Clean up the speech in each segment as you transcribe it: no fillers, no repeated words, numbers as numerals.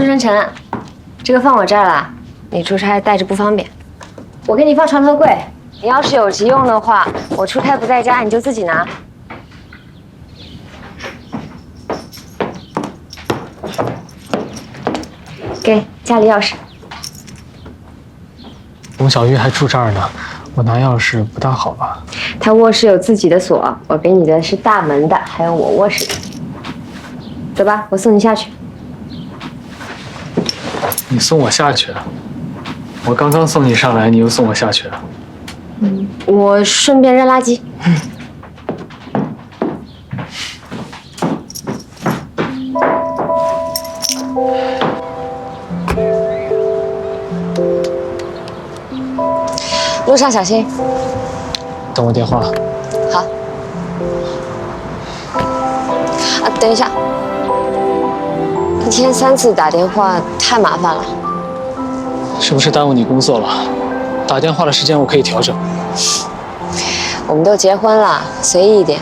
周晨晨，这个放我这儿了，你出差带着不方便。我给你放床头柜，你要是有急用的话，我出差不在家，你就自己拿。给家里钥匙。龙小玉还住这儿呢，我拿钥匙不大好吧？他卧室有自己的锁，我给你的是大门的，还有我卧室的。走吧，我送你下去。你送我下去？我刚刚送你上来，你又送我下去？我顺便扔垃圾。路上小心。等我电话。好。啊，等一下，一天3次打电话太麻烦了。是不是耽误你工作了？打电话的时间我可以调整。我们都结婚了，随意一点。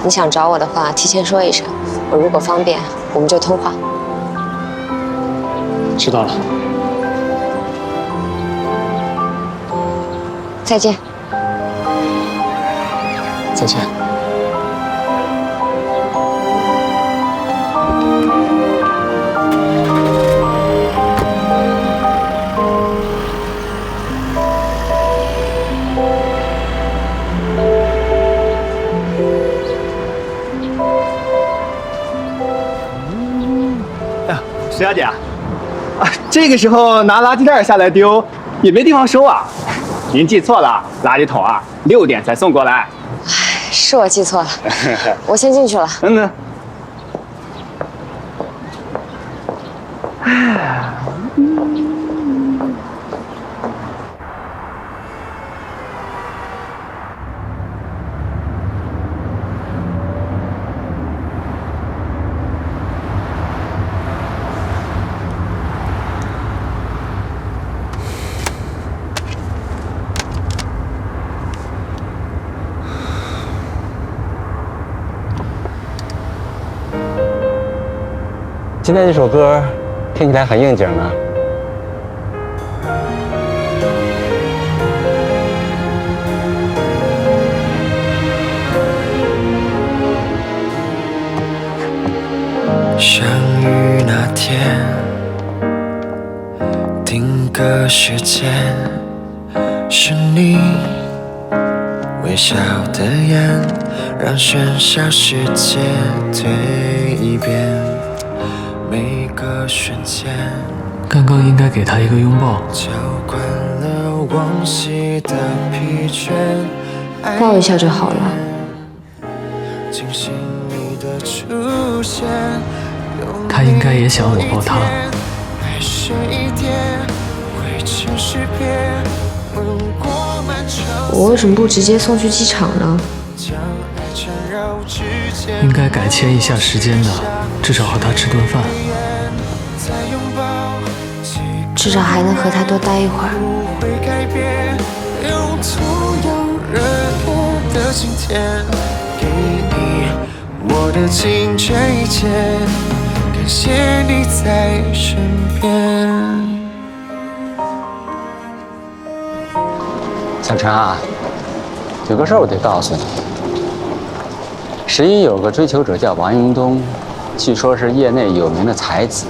你想找我的话，提前说一声，我如果方便，我们就通话。知道了。再见。再见。石小姐啊，这个时候拿垃圾袋下来丢，也没地方收啊。您记错了，垃圾桶啊6点才送过来。是我记错了，我先进去了。嗯。今天这首歌听起来很应景啊。相遇那天，定格时间，是你微笑的眼，让喧嚣世界蜕变。每个瞬间，刚刚应该给他一个拥抱。浇灌了往昔的疲倦，抱一下就好了。惊醒你的出现，他应该也想我抱他。爱是一点未知识别，吻过漫长。我为什么不直接送去机场呢？应该改签一下时间的，至少和他吃顿饭。至少还能和他多待一会儿。用同样热烈的今天，给你我的尽这一切，感谢你在身边。小陈啊，有个事儿我得告诉你。11有个追求者叫王英东，据说是业内有名的才子。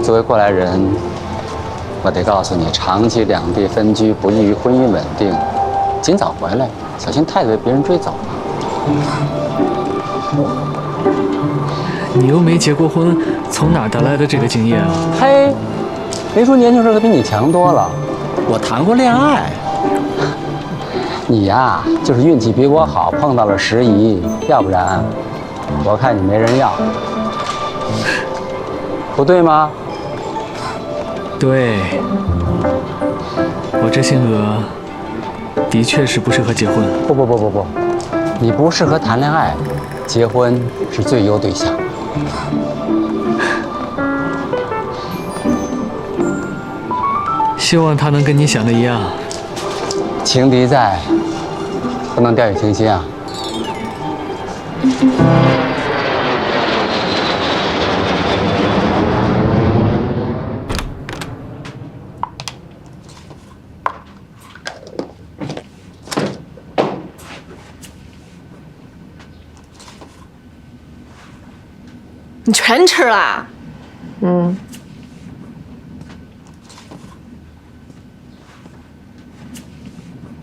作为过来人，我得告诉你，长期两地分居不利于婚姻稳定，尽早回来，小心太子被别人追走了。你又没结过婚，从哪儿得来的这个经验啊？嘿，没说年轻时候可比你强多了。我谈过恋爱。你呀，就是运气比我好，碰到了时宜，要不然，我看你没人要，不对吗？对，我这性格的确是不适合结婚。不，你不适合谈恋爱，结婚是最优对象。希望他能跟你想的一样。情敌在，不能掉以轻心啊。你全吃了？嗯，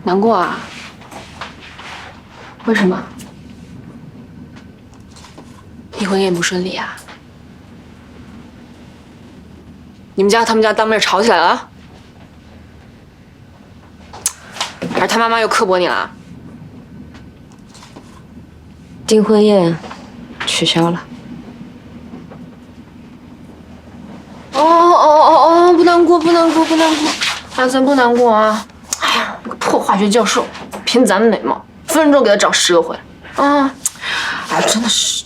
难过啊？为什么？你婚宴不顺利啊？你们家和他们家当面吵起来了？还是他妈妈又刻薄你了？订婚宴取消了。哦，不难过，不难过，不难过，阿三不难过啊！哎呀，那个破化学教授，凭咱们美貌，分分钟给他找10个回来啊！哎，真的是。